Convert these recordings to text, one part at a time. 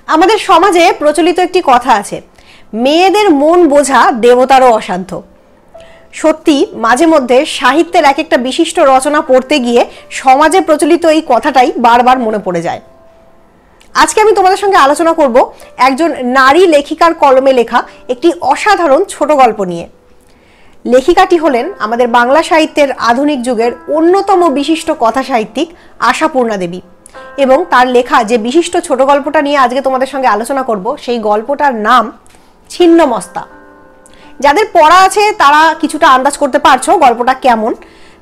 আমাদের সমাজে প্রচলিত একটি কথা আছে, মেয়েদের মন বোঝা দেবতারও অসাধ্য। সত্যি মাঝে মধ্যে সাহিত্যের এক একটা বিশিষ্ট রচনা পড়তে গিয়ে সমাজে প্রচলিত এই কথাটাই বারবার মনে পড়ে যায়। আজকে আমি তোমাদের সঙ্গে আলোচনা করব একজন নারী লেখিকার কলমে লেখা একটি অসাধারণ ছোট গল্প নিয়ে। লেখিকাটি হলেন আমাদের বাংলা সাহিত্যের আধুনিক যুগের অন্যতম বিশিষ্ট কথা সাহিত্যিক আশাপূর্ণা দেবী, এবং তার লেখা যে বিশিষ্ট ছোট গল্পটা নিয়ে আজকে তোমাদের সঙ্গে আলোচনা করব সেই গল্পটার নাম ছিন্নমস্তা। যাদের পড়া আছে তারা কিছুটা আন্দাজ করতে পারছো গল্পটা কেমন,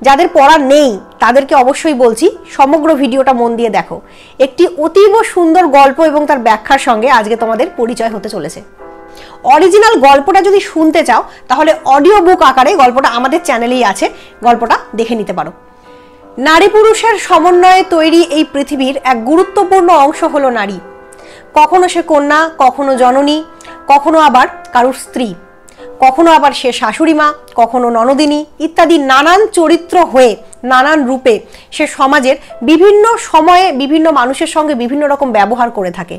যাদের পড়া নেই তাদেরকে অবশ্যই বলছি সমগ্র ভিডিওটা মন দিয়ে দেখো। একটি অতীব সুন্দর গল্প এবং তার ব্যাখ্যার সঙ্গে আজকে তোমাদের পরিচয় হতে চলেছে। অরিজিনাল গল্পটা যদি শুনতে চাও তাহলে অডিও বুক আকারে গল্পটা আমাদের চ্যানেলেই আছে, গল্পটা দেখে নিতে পারো। নারী পুরুষের সমন্বয়ে তৈরি এই পৃথিবীর এক গুরুত্বপূর্ণ অংশ হলো নারী। কখনো সে কন্যা, কখনো জননী, কখনো আবার কারুর স্ত্রী, কখনো আবার সে শাশুড়ি মা, কখনো ননদিনী ইত্যাদি নানান চরিত্র হয়ে নানান রূপে সে সমাজের বিভিন্ন সময়ে বিভিন্ন মানুষের সঙ্গে বিভিন্ন রকম ব্যবহার করে থাকে।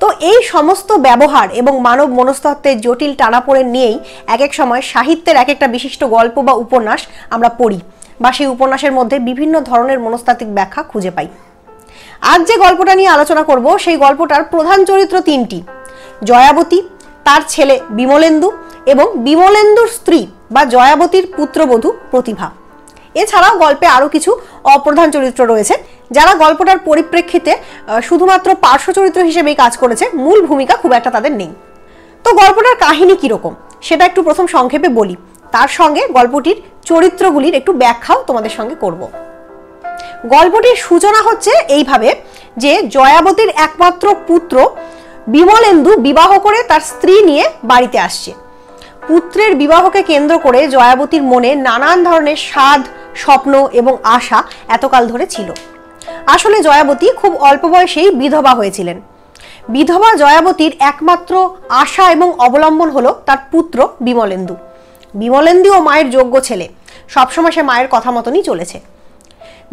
তো এই সমস্ত ব্যবহার এবং মানব মনস্তত্ত্বের জটিল টানাপোড়েন নিয়েই এক এক সময় সাহিত্যের এক একটা বিশিষ্ট গল্প বা উপন্যাস আমরা পড়ি, বা সেই উপন্যাসের মধ্যে বিভিন্ন ধরনের মনস্তাত্ত্বিক ব্যাখ্যা খুঁজে পাই। আজ যে গল্পটা নিয়ে আলোচনা করব সেই গল্পটার প্রধান চরিত্র তিনটি: জয়াবতী, তার ছেলে বিমলেন্দু এবং বিমলেন্দুর স্ত্রী বা জয়াবতীর পুত্রবধূ প্রতিভা। এছাড়াও গল্পে আরও কিছু অপ্রধান চরিত্র রয়েছে যারা গল্পটার পরিপ্রেক্ষিতে শুধুমাত্র পার্শ্ব চরিত্র হিসেবেই কাজ করেছে, মূল ভূমিকা খুব একটা তাদের নেই। তো গল্পটার কাহিনী কীরকম সেটা একটু প্রথম সংক্ষেপে বলি, তার সঙ্গে গল্পটির চরিত্রগুলির একটু ব্যাখ্যাও তোমাদের সঙ্গে করব। গল্পটির সূচনা হচ্ছে এইভাবে যে জয়াবতীর একমাত্র পুত্র বিমলেন্দু বিবাহ করে তার স্ত্রী নিয়ে বাড়িতে আসছে। পুত্রের বিবাহকে কেন্দ্র করে জয়াবতীর মনে নানান ধরনের স্বাদ, স্বপ্ন এবং আশা এতকাল ধরে ছিল। আসলে জয়াবতী খুব অল্প বয়সেই বিধবা হয়েছিলেন। বিধবা জয়াবতীর একমাত্র আশা এবং অবলম্বন হলো তার পুত্র বিমলেন্দু। বিমলেন্দুও মায়ের যোগ্য ছেলে, সবসময় সে মায়ের কথা মতনই চলেছে।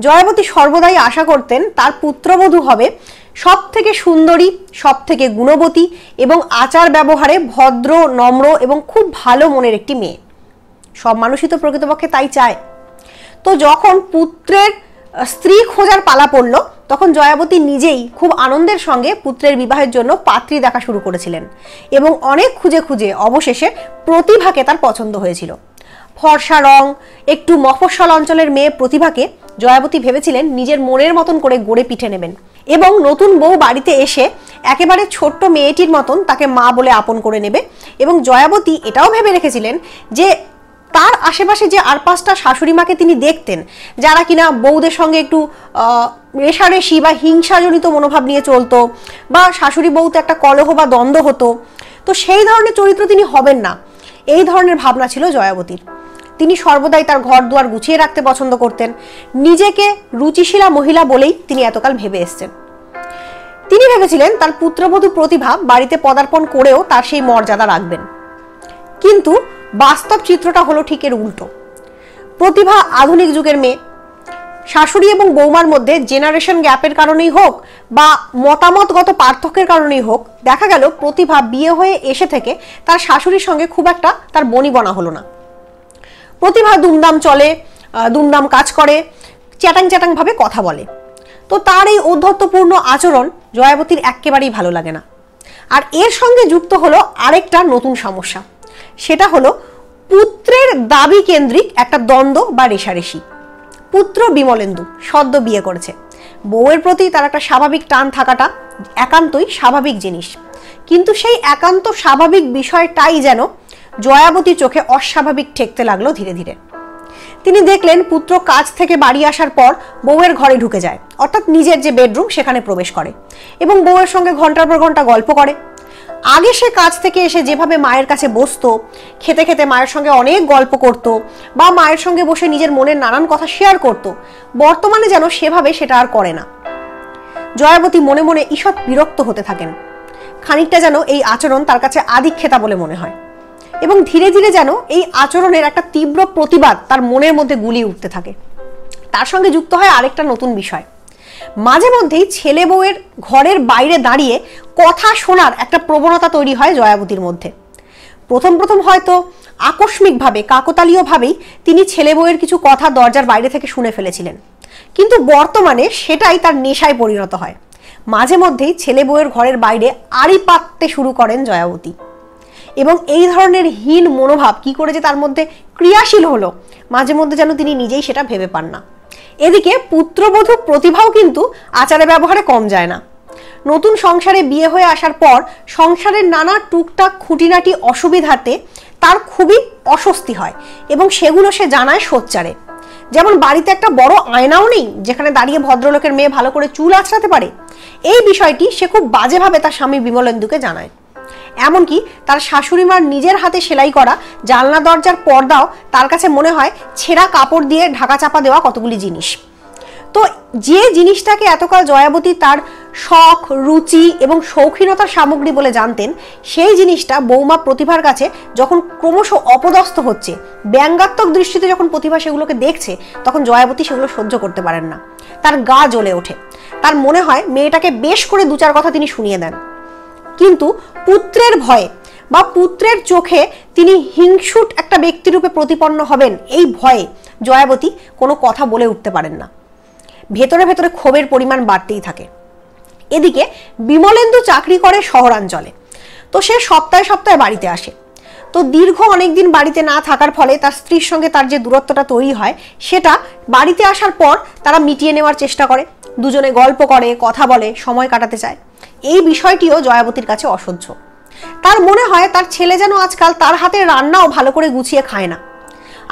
জয়াবতী সর্বদাই আশা করতেন তার পুত্রবধূ হবে সব থেকে সুন্দরী, সব থেকে গুণবতী এবং আচার ব্যবহারে ভদ্র, নম্র এবং খুব ভালো মনের একটি মেয়ে। সব মানুষই তো প্রকৃতপক্ষে তাই চায়। তো যখন পুত্রের স্ত্রী খোঁজার পালা পড়ল তখন জয়াবতী নিজেই খুব আনন্দের সঙ্গে পুত্রের বিবাহের জন্য পাত্রী দেখা শুরু করেছিলেন, এবং অনেক খুঁজে খুঁজে অবশেষে প্রতিভাকে তার পছন্দ হয়েছিল। ফর্সা রং, একটু মফস্বল অঞ্চলের মেয়ে প্রতিভাকে জয়াবতী ভেবেছিলেন নিজের মনের মতন করে গড়ে পিঠে নেবেন, এবং নতুন বউ বাড়িতে এসে একেবারে ছোট্ট মেয়েটির মতন তাকে মা বলে আপন করে নেবে। এবং জয়াবতী এটাও ভেবে রেখেছিলেন যে তার আশেপাশে যে আর পাঁচটা শাশুড়ি মাকে তিনি দেখতেন যারা কিনা বউদের সঙ্গে একটু রেশারেশি বা হিংসাজনিত মনোভাব নিয়ে চলতো, বা শাশুড়ি বউতে একটা কলহ বা দ্বন্দ্ব হতো, তো সেই ধরনের চরিত্র তিনি হবেন না, এই ধরনের ভাবনা ছিল জয়াবতীর। তিনি সর্বদাই তার ঘর দুয়ার গুছিয়ে রাখতে পছন্দ করতেন। নিজেকে রুচিশীলা মহিলা বলেই তিনি এতকাল ভেবে এসছেন। তিনি ভেবেছিলেন তার পুত্রবধূ প্রতিভা বাড়িতে পদার্পণ করেও তার সেই মর্যাদা রাখবেন। কিন্তু বাস্তব চিত্রটা হলো ঠিক এর উল্টো। প্রতিভা আধুনিক যুগের মেয়ে। শাশুড়ি এবং বৌমার মধ্যে জেনারেশন গ্যাপের কারণেই হোক বা মতামতগত পার্থক্যের কারণেই হোক, দেখা গেল প্রতিভা বিয়ে হয়ে এসে থেকে তার শাশুড়ির সঙ্গে খুব একটা তার বনিবনা হলো না। প্রতিভা দুমদাম চলে, দুমদাম কাজ করে, চ্যাটাং চ্যাটাং ভাবে কথা বলে। তো তার এই ঔদ্ধত্যপূর্ণ আচরণ জয়াবতীর একেবারেই ভালো লাগে না। আর এর সঙ্গে যুক্ত হলো আরেকটা নতুন সমস্যা, সেটা হলো পুত্রের দাবি কেন্দ্রিক একটা দ্বন্দ্ব বা রেশারেশি। পুত্র বিমলেন্দু সদ্য বিয়ে করেছে, বউয়ের প্রতি তার একটা স্বাভাবিক টান থাকাটা একান্তই স্বাভাবিক জিনিস, কিন্তু সেই একান্ত স্বাভাবিক বিষয়টাই যেন জয়াবতীর চোখে অস্বাভাবিক ঠেকতে লাগলো ধীরে ধীরে। তিনি দেখলেন পুত্র কাজ থেকে বাড়ি আসার পর বউয়ের ঘরে ঢুকে যায়, অর্থাৎ নিজের যে বেডরুম সেখানে প্রবেশ করে এবং বউয়ের সঙ্গে ঘন্টার পর ঘন্টা গল্প করে। আগে সে কাজ থেকে এসে যেভাবে মায়ের কাছে বসতো, খেতে খেতে মায়ের সঙ্গে অনেক গল্প করত বা মায়ের সঙ্গে বসে নিজের মনের নানান কথা শেয়ার করত, বর্তমানে যেন সেভাবে সেটা আর করে না। জয়াবতী মনে মনে ঈষৎ বিরক্ত হতে থাকেন। খানিকটা যেন এই আচরণ তার কাছে আদিক্ষেতা বলে মনে হয়, এবং ধীরে ধীরে যেন এই আচরণের একটা তীব্র প্রতিবাদ তার মনের মধ্যে গুলিয়ে উঠতে থাকে। তার সঙ্গে যুক্ত হয় আরেকটা নতুন বিষয়, মাঝে মধ্যেই ছেলে বউয়ের ঘরের বাইরে দাঁড়িয়ে কথা শোনার একটা প্রবণতা তৈরি হয় জয়াবতীর মধ্যে। প্রথম প্রথম হয়তো আকস্মিকভাবে, কাকতালীয়ভাবেই তিনি ছেলে বউয়ের কিছু কথা দরজার বাইরে থেকে শুনে ফেলেছিলেন, কিন্তু বর্তমানে সেটাই তার নেশায় পরিণত হয়। মাঝে মধ্যেই ছেলে বউয়ের ঘরের বাইরে আড়ি পাততে শুরু করেন জয়াবতী, এবং এই ধরনের হীন মনোভাব কি করে যে তার মধ্যে ক্রিয়াশীল হলো, মাঝে মধ্যে যেন তিনি নিজেই সেটা ভেবে পান না। এদিকে পুত্রবধূ প্রতিভাও কিন্তু আচারে ব্যবহারে কম যায় না। নতুন সংসারে বিয়ে হয়ে আসার পর সংসারের নানা টুকটাক খুঁটিনাটি অসুবিধাতে তার খুবই অস্বস্তি হয়, এবং সেগুলো সে জানায় সোচ্চারে। যেমন বাড়িতে একটা বড় আয়নাও নেই যেখানে দাঁড়িয়ে ভদ্রলোকের মেয়ে ভালো করে চুল আঁচড়াতে পারে। এই বিষয়টি সে খুব বাজেভাবে তার স্বামী বিমলেন্দুকে জানায়। এমনকি তার শাশুড়ি মার নিজের হাতে সেলাই করা জানলা দরজার পর্দাও তার কাছে মনে হয় ছেঁড়া কাপড় দিয়ে ঢাকা চাপা দেওয়া কতগুলি জিনিস। তো যে জিনিসটাকে এতকাল জয়াবতী তার শখ, রুচি এবং শৌখিনতার সামগ্রী বলে জানতেন, সেই জিনিসটা বৌমা প্রতিভার কাছে যখন ক্রমশ অপদস্থ হচ্ছে, ব্যঙ্গাত্মক দৃষ্টিতে যখন প্রতিভা সেগুলোকে দেখছে, তখন জয়াবতী সেগুলো সহ্য করতে পারেন না। তার গা জ্বলে ওঠে। তার মনে হয় মেয়েটাকে বেশ করে দু চার কথা তিনি শুনিয়ে দেন, কিন্তু পুত্রের ভয়ে বা পুত্রের চোখে তিনি হিংসুট একটা ব্যক্তিরূপে প্রতিপন্ন হবেন, এই ভয়ে জয়াবতী কোনো কথা বলে উঠতে পারেন না। ভেতরে ভেতরে ক্ষোভের পরিমাণ বাড়তেই থাকে। এদিকে বিমলেন্দু চাকরি করে শহরাঞ্চলে, তো সে সপ্তাহে সপ্তাহে বাড়িতে আসে। তো দীর্ঘ অনেকদিন বাড়িতে না থাকার ফলে তার স্ত্রীর সঙ্গে তার যে দূরত্বটা তৈরি হয়, সেটা বাড়িতে আসার পর তারা মিটিয়ে নেওয়ার চেষ্টা করে, দুজনে গল্প করে, কথা বলে, সময় কাটাতে চায়। এই বিষয়টিও জয়াবতীর কাছে অসহ্য। তার মনে হয় তার ছেলে যেন আজকাল তার হাতের রান্নাও ভালো করে গুছিয়ে খায় না।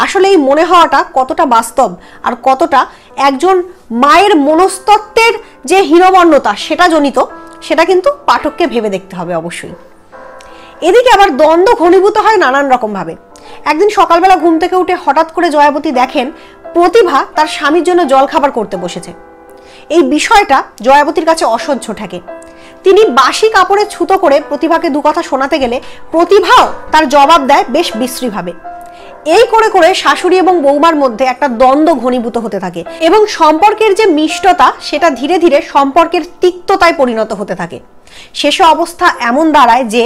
আসলে এই মনে হওয়াটা কতটা বাস্তব আর কতটা একজন মায়ের মনস্তত্ত্বের যে হীনমন্যতা সেটা জনিত, সেটা কিন্তু পাঠককে ভেবে দেখতে হবে অবশ্যই। এদিকে আবার দ্বন্দ্ব ঘনীভূত হয় নানান রকম ভাবে। একদিন সকালবেলা ঘুম থেকে উঠে হঠাৎ করে জয়াবতী দেখেন প্রতিভা তার স্বামীর জন্য জলখাবার করতে বসেছে। এই বিষয়টা জয়াবতীর কাছে অসহ্য ঠেকে। তিনি বাসি কাপড়ে ছুতো করে প্রতিভাকে দু কথা শোনাতে গেলে প্রতিভাও তার জবাব দেয় বেশ বিশ্রীভাবে। এই করে করে শাশুড়ি এবং বৌমার মধ্যে একটা দ্বন্দ্ব ঘনীভূত হতে থাকে, এবং সম্পর্কের যে মিষ্টতা সেটা ধীরে ধীরে সম্পর্কের তিক্ততায় পরিণত হতে থাকে। শেষ অবস্থা এমন দাঁড়ায় যে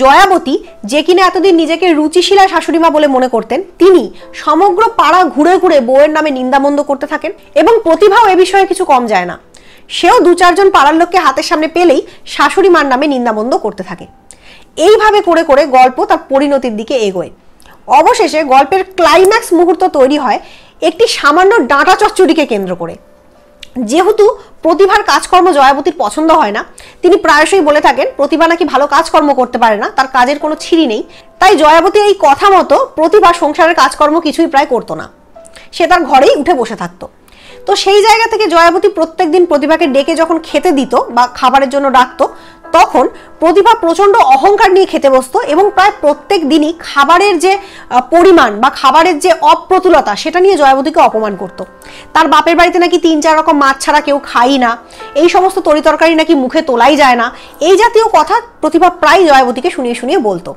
জয়াবতী, যে কিনা এতদিন নিজেকে রুচিশীলা শাশুড়িমা বলে মনে করতেন, তিনি সমগ্র পাড়া ঘুরে ঘুরে বউয়ের নামে নিন্দামন্দ করতে থাকেন, এবং প্রতিভাও এ বিষয়ে কিছু কম যায় না। সেও দু চারজন পাড়ার লোককে হাতের সামনে পেলেই শাশুড়ি মার নামে নিন্দামন্দ করতে থাকে। এইভাবে করে করে গল্প তার পরিণতির দিকে এগোয়। অবশেষে গল্পের ক্লাইম্যাক্স মুহূর্ত তৈরি হয় একটি সামান্য ডাঁটা চচ্চড়িকে কেন্দ্র করে। যেহেতু প্রতিভার কাজকর্ম জয়াবতীর পছন্দ হয় না, তিনি প্রায়শই বলে থাকেন প্রতিভা নাকি ভালো কাজকর্ম করতে পারে না, তার কাজের কোনো ছিঁড়ি নেই। তাই জয়াবতীর এই কথা মতো প্রতিভা সংসারের কাজকর্ম কিছুই প্রায় করতো না, সে তার ঘরেই উঠে বসে থাকতো। তো সেই জায়গা থেকে জয়াবতী প্রত্যেকদিন প্রতিভাকে ডেকে যখন খেতে দিত বা খাবারের জন্য ডাকতো, তখন প্রতিভা প্রচন্ড অহংকার নিয়ে খেতে বসতো, এবং প্রায় প্রত্যেক দিনই খাবারের যে পরিমাণ বা খাবারের যে অপ্রতুলতা সেটা নিয়ে জয়াবতীকে অপমান করত। তার বাপের বাড়িতে নাকি 3-4 রকম মাছ ছাড়া কেউ খাই না, এই সমস্ত তরিতরকারি নাকি মুখে তোলাই যায় না, এই জাতীয় কথা প্রতিভা প্রায় জয়াবতীকে শুনিয়ে শুনিয়ে বলতো।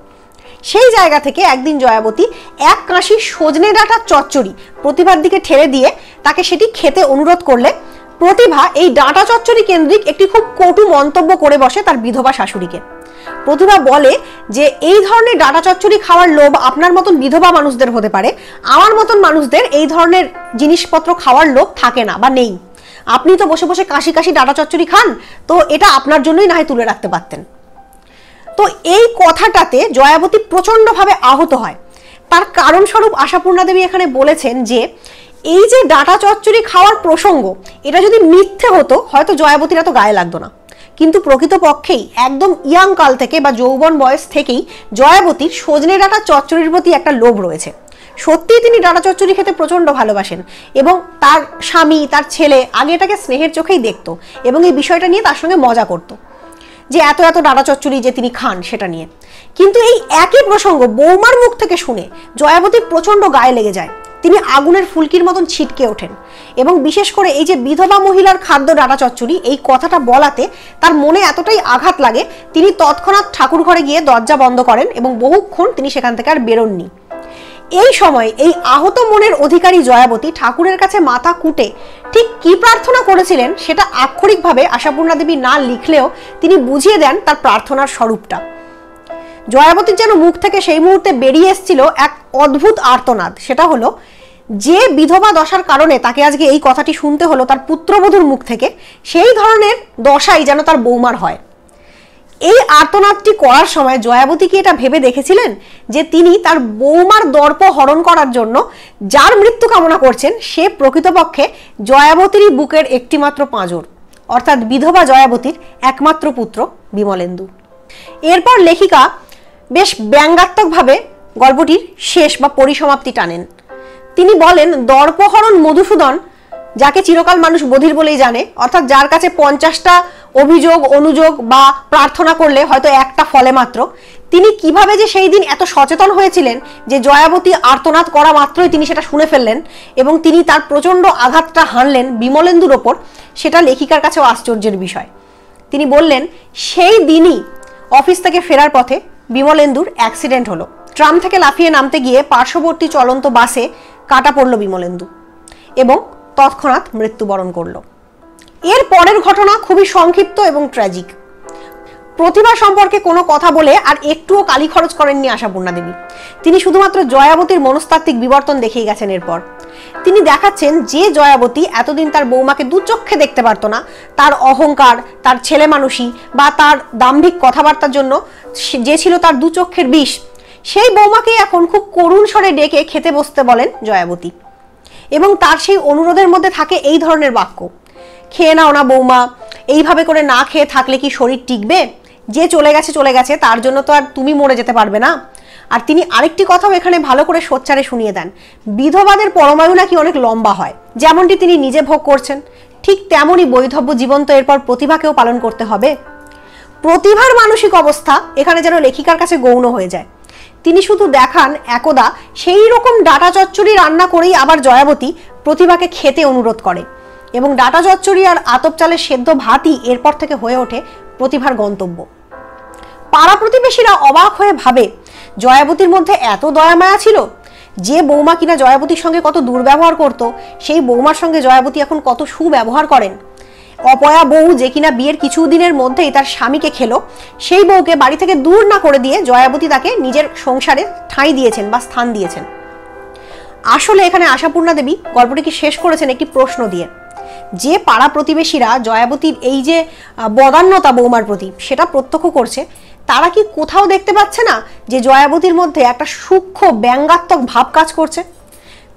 সেই জায়গা থেকে একদিন জয়াবতী এক কাশি সজনে ডাঁটার চচ্চড়ি প্রতিভার দিকে ঠেলে দিয়ে তাকে সেটি খেতে অনুরোধ করলে প্রতিভা এই ডাঁটা চচ্চড়ি কেন্দ্রিক একটি খুব কটু মন্তব্য করে বসে তার বিধবা শাশুড়িকে। প্রতিভা বলে যে এই ধরনের ডাঁটা চচ্চড়ি খাওয়ার লোভ আপনার মতন বিধবা মানুষদের হতে পারে, আমার মতন মানুষদের এই ধরনের জিনিসপত্র খাওয়ার লোভ থাকে না বা নেই। আপনি তো বসে বসে কাশি কাশি ডাঁটা চচ্চড়ি খান, তো এটা আপনার জন্যই না হয় তুলে রাখতে পারতেন। তো এই কথাটাতে জয়াবতী প্রচন্ডভাবে আহত হয়। তার কারণস্বরূপ আশাপূর্ণা দেবী এখানে বলেছেন যে এই যে ডাঁটা চচ্চড়ি খাওয়ার প্রসঙ্গ, এটা যদি মিথ্যে হতো হয়তো জয়াবতীর এত গায়ে লাগতো না, কিন্তু প্রকৃতপক্ষেই একদম ইয়াং কাল থেকে বা যৌবন বয়স থেকেই জয়াবতীর সজনে ডাঁটা চচ্চড়ির প্রতি একটা লোভ রয়েছে। সত্যিই তিনি ডাঁটা চচ্চড়ি খেতে প্রচন্ড ভালোবাসেন, এবং তার স্বামী, তার ছেলে আগে এটাকে স্নেহের চোখেই দেখতো, এবং এই বিষয়টা নিয়ে তার সঙ্গে মজা করতো যে এত এত ডাঁটা চচ্চড়ি যে তিনি খান সেটা নিয়ে। কিন্তু এই একই প্রসঙ্গ বৌমার মুখ থেকে শুনে জয়াবতীর প্রচন্ড গায়ে লেগে যায়। তিনি আগুনের ফুলকির মতন ছিটকে ওঠেন, এবং বিশেষ করে এই যে বিধবা মহিলার খাদ্য ডাঁটা চচ্চড়ি, এই কথাটা বলাতে তার মনে এতটাই আঘাত লাগে, তিনি তৎক্ষণাৎ ঠাকুর ঘরে গিয়ে দরজা বন্ধ করেন এবং বহুক্ষণ তিনি সেখান থেকে আর বেরোননি। এই সময় এই আহত মনের অধিকারী জয়াবতী ঠাকুরের কাছে মাথা কুটে ঠিক কি প্রার্থনা করেছিলেন সেটা আক্ষরিকভাবে আশাপূর্ণা দেবী না লিখলেও তিনি বুঝিয়ে দেন তার প্রার্থনার স্বরূপটা। জয়াবতীর যেন মুখ থেকে সেই মুহূর্তে বেরিয়ে এসেছিল এক অদ্ভুত আর্তনাদ। সেটা হলো, যে বিধবা দশার কারণে তাকে আজকে এই কথাটি শুনতে হলো তার পুত্রবধূর মুখ থেকে, সেই ধরনের দশাই যেন তার বৌমার হয়। এই আর্তনাদটি করার সময় জয়াবতী কি এটা ভেবে দেখেছিলেন যে তিনি তার বৌমার দর্প হরণ করার জন্য যার মৃত্যু কামনা করছেন সে প্রকৃতপক্ষে জয়াবতীরই বুকের একটিমাত্র পাঁজর, অর্থাৎ বিধবা জয়াবতীর একমাত্র পুত্র বিমলেন্দু। এরপর লেখিকা বেশ ব্যঙ্গাত্মকভাবে গল্পটির শেষ বা পরিসমাপ্তি টানেন। তিনি বলেন, দর্পহরণ মধুসূদন, যাকে চিরকাল মানুষ বধির বলেই জানে, অর্থাৎ যার কাছে 50টা অভিযোগ অনুযোগ বা প্রার্থনা করলে হয়তো একটা ফলে মাত্র, তিনি কিভাবে যে সেই দিন এত সচেতন হয়েছিলেন যে জয়াবতী আর্তনাদ করা মাত্রই তিনি সেটা শুনে ফেললেন এবং তিনি তার প্রচণ্ড আঘাতটা হানলেন বিমলেন্দুর ওপর, সেটা লেখিকার কাছেও আশ্চর্যের বিষয়। তিনি বললেন, সেই দিনই অফিস থেকে ফেরার পথে বিমলেন্দুর অ্যাক্সিডেন্ট হলো। ট্রাম থেকে লাফিয়ে নামতে গিয়ে পার্শ্ববর্তী চলন্ত বাসে কাটা পড়ল বিমলেন্দু এবং তৎক্ষণাৎ মৃত্যুবরণ করল। এর পরের ঘটনা খুবই সংক্ষিপ্ত এবং ট্র্যাজিক। প্রতিভা সম্পর্কে কোনো কথা বলে আর একটুও কালি খরচ করেননি আশাপূর্ণা দেবী। তিনি শুধুমাত্র জয়াবতীর মনস্তাত্ত্বিক বিবর্তন দেখিয়ে গেছেন। এরপর তিনি দেখাচ্ছেন যে জয়াবতী এতদিন তার বৌমাকে দুচক্ষে দেখতে পারত না, তার অহংকার, তার ছেলে মানুষী বা তার দাম্ভিক কথাবার্তার জন্য যে ছিল তার দুচক্ষের বিষ, সেই বৌমাকে এখন খুব করুণ স্বরে ডেকে খেতে বসতে বলেন জয়াবতী। এবং তার সেই অনুরোধের মধ্যে থাকে এই ধরনের বাক্য, খেয়ে নাও না বৌমা, এইভাবে করে না খেয়ে থাকলে কি শরীর টিকবে? যে চলে গেছে চলে গেছে, তার জন্য তো আর তুমি মরে যেতে পারবে না। আর তিনি আরেকটি কথাও এখানে ভালো করে সোচ্চারে শুনিয়ে দেন, বিধবাদের পরমায়ু নাকি অনেক লম্বা হয়। যেমনটি তিনি নিজে ভোগ করছেন, ঠিক তেমনই বৈধব্য জীবন তো এরপর প্রতিভাকেও পালন করতে হবে। প্রতিভার মানসিক অবস্থা এখানে যেন লেখিকার কাছে গৌণ হয়ে যায়। তিনি শুধু দেখান একদা সেই রকম ডাটা চচ্চড়ি রান্না করেই আবার জয়াবতী প্রতিভাকে খেতে অনুরোধ করে এবং ডাটা চচ্চড়ি আর আতপ চালের সেদ্ধ ভাতই এরপর থেকে হয়ে ওঠে প্রতিভার গন্তব্য। পাড়া প্রতিবেশীরা অবাক হয়ে ভাবে, জয়াবতীর মধ্যে এত দয়ামায়া ছিল? যে বৌমা কিনা জয়াবতীর সঙ্গে কত দুর্ব্যবহার করত, সেই বৌমার সঙ্গে জয়াবতী এখন কত সুব্যবহার করেন। অপয়া বউ যে কিনা বিয়ের কিছুদিনের মধ্যেই তার স্বামীকে খেলো, সেই বউকে বাড়ি থেকে দূর না করে দিয়ে জয়াবতী তাকে নিজের সংসারে ঠাঁই দিয়েছেন বা স্থান দিয়েছেন। আসলে এখানে আশাপূর্ণা দেবী গল্পটিকে শেষ করেছেন একটি প্রশ্ন দিয়ে, যে পাড়া প্রতিবেশীরা জয়াবতীর এই যে বদান্যতা বৌমার প্রতি সেটা প্রত্যক্ষ করছে, তারা কি কোথাও দেখতে পাচ্ছে না যে জয়াবতীর মধ্যে একটা সূক্ষ্ম ব্যঙ্গাত্মক ভাব কাজ করছে?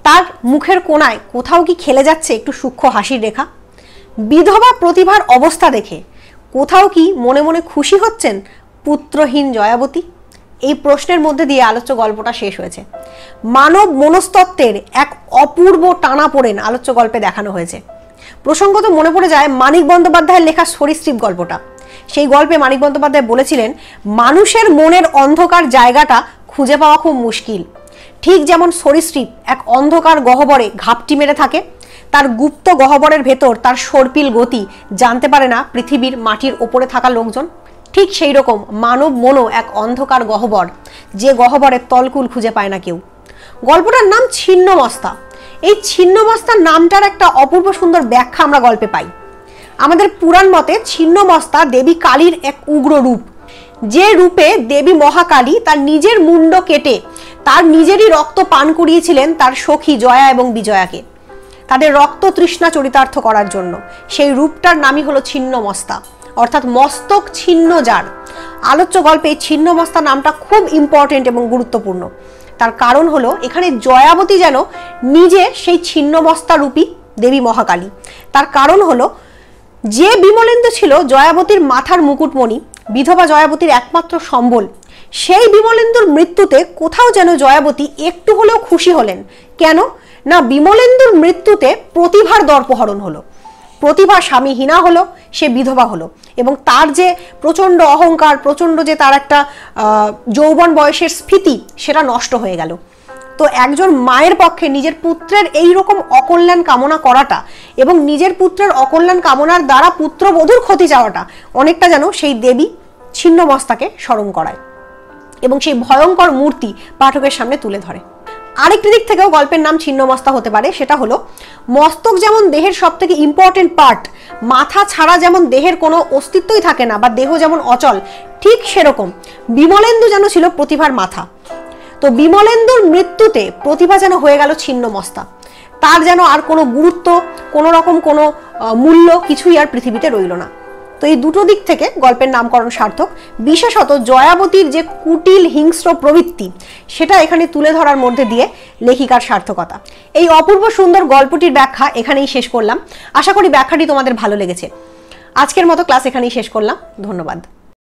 তার মুখের কোণায় কোথাও কি খেলে যাচ্ছে একটু সূক্ষ্ম হাসির রেখা? বিধবা প্রতিভার অবস্থা দেখে কোথাও কি মনে মনে খুশি হচ্ছেন পুত্রহীন জয়াবতী? এই প্রশ্নের মধ্যে দিয়ে আলোচ্য গল্পটা শেষ হয়েছে। মানব মনস্তত্ত্বের এক অপূর্ব টানাপোড়েন আলোচ্য গল্পে দেখানো হয়েছে। প্রসঙ্গত মনে পড়ে যায় মানিক বন্দ্যোপাধ্যায়ের লেখা সরীসৃপ গল্পটা। সেই গল্পে মানিক বন্দ্যোপাধ্যায় বলেছিলেন, মানুষের মনের অন্ধকার জায়গাটা খুঁজে পাওয়া খুব মুশকিল। ঠিক যেমন সরীসৃপ এক অন্ধকার গহ্বরে ঘাপটি মেরে থাকে, তার গুপ্ত গহ্বরের ভেতর তার সর্পিল গতি জানতে পারে না পৃথিবীর মাটির ওপরে থাকা লোকজন, ঠিক সেই রকম মানব মনও এক অন্ধকার গহ্বর, যে গহ্বরের তলকুল খুঁজে পায় না কেউ। গল্পটার নাম ছিন্নমস্তা। এই ছিন্নমস্তার নামটার একটা অপূর্ব সুন্দর ব্যাখ্যা আমরা গল্পে পাই। আমাদের পুরাণ মতে ছিন্নমস্তা দেবী কালীর এক উগ্র রূপ, যে রূপে দেবী মহাকালী তার নিজের মুন্ড কেটে তার নিজেরই রক্ত পান করিয়েছিলেন তার সখী জয়া এবং বিজয়াকে, তাদের রক্ত তৃষ্ণা চরিতার্থ করার জন্য। সেই রূপটার নামই হলো ছিন্নমস্তা, অর্থাৎ মস্তক ছিন্ন যার। আলোচ্য গল্পে ছিন্নমস্তা নামটা খুব ইম্পর্টেন্ট এবং গুরুত্বপূর্ণ। তার কারণ হলো এখানে জয়াবতী যেন নিজে সেই ছিন্নমস্তা রূপী দেবী মহাকালী। তার কারণ হলো যে বিমলেন্দু ছিল জয়াবতীর মাথার মুকুটমণি, বিধবা জয়াবতীর একমাত্র সম্বল, সেই বিমলেন্দুর মৃত্যুতে কোথাও যেন জয়াবতী একটু হলেও খুশি হলেন। কেন না, বিমলেন্দুর মৃত্যুতে প্রতিভার দর্পহরণ হলো, প্রতিভা স্বামীহীনা হলো, সে বিধবা হলো এবং তার যে প্রচণ্ড অহংকার, প্রচণ্ড যে তার একটা যৌবন বয়সের স্ফীতি, সেটা নষ্ট হয়ে গেল। তো একজন মায়ের পক্ষে নিজের পুত্রের এই রকম অকল্যাণ কামনা করাটা এবং নিজের পুত্রের অকল্যাণ কামনার দ্বারা পুত্রবধূর ক্ষতি চাওয়াটা অনেকটা যেন সেই দেবী ছিন্নমস্তাকে স্মরণ করায় এবং সেই ভয়ঙ্কর মূর্তি পাঠকের সামনে তুলে ধরে। আরেকটি দিক থেকেও গল্পের নাম ছিন্নমস্তা হতে পারে, সেটা হলো মস্তক যেমন দেহের সব থেকে ইম্পর্টেন্ট পার্ট, মাথা ছাড়া যেমন দেহের কোনো অস্তিত্বই থাকে না বা দেহ যেমন অচল, ঠিক সেরকম বিমলেন্দু যেন ছিল প্রতিভার মাথা। তো বিমলেন্দুর মৃত্যুতে প্রতিভা যেন হয়ে গেল ছিন্নমস্তা, তার যেন আর কোনো গুরুত্ব, কোনো রকম কোনো মূল্য কিছুই আর পৃথিবীতে রইল না। তো এই দুটো দিক থেকে গল্পের নামকরণ সার্থক। বিশেষত জয়াবতীর যে কুটিল হিংস্র প্রবৃত্তি, সেটা এখানে তুলে ধরার মধ্যে দিয়ে লেখিকার সার্থকতা। এই অপূর্ব সুন্দর গল্পটির ব্যাখ্যা এখানেই শেষ করলাম। আশা করি ব্যাখ্যাটি তোমাদের ভালো লেগেছে। আজকের মতো ক্লাস এখানেই শেষ করলাম। ধন্যবাদ।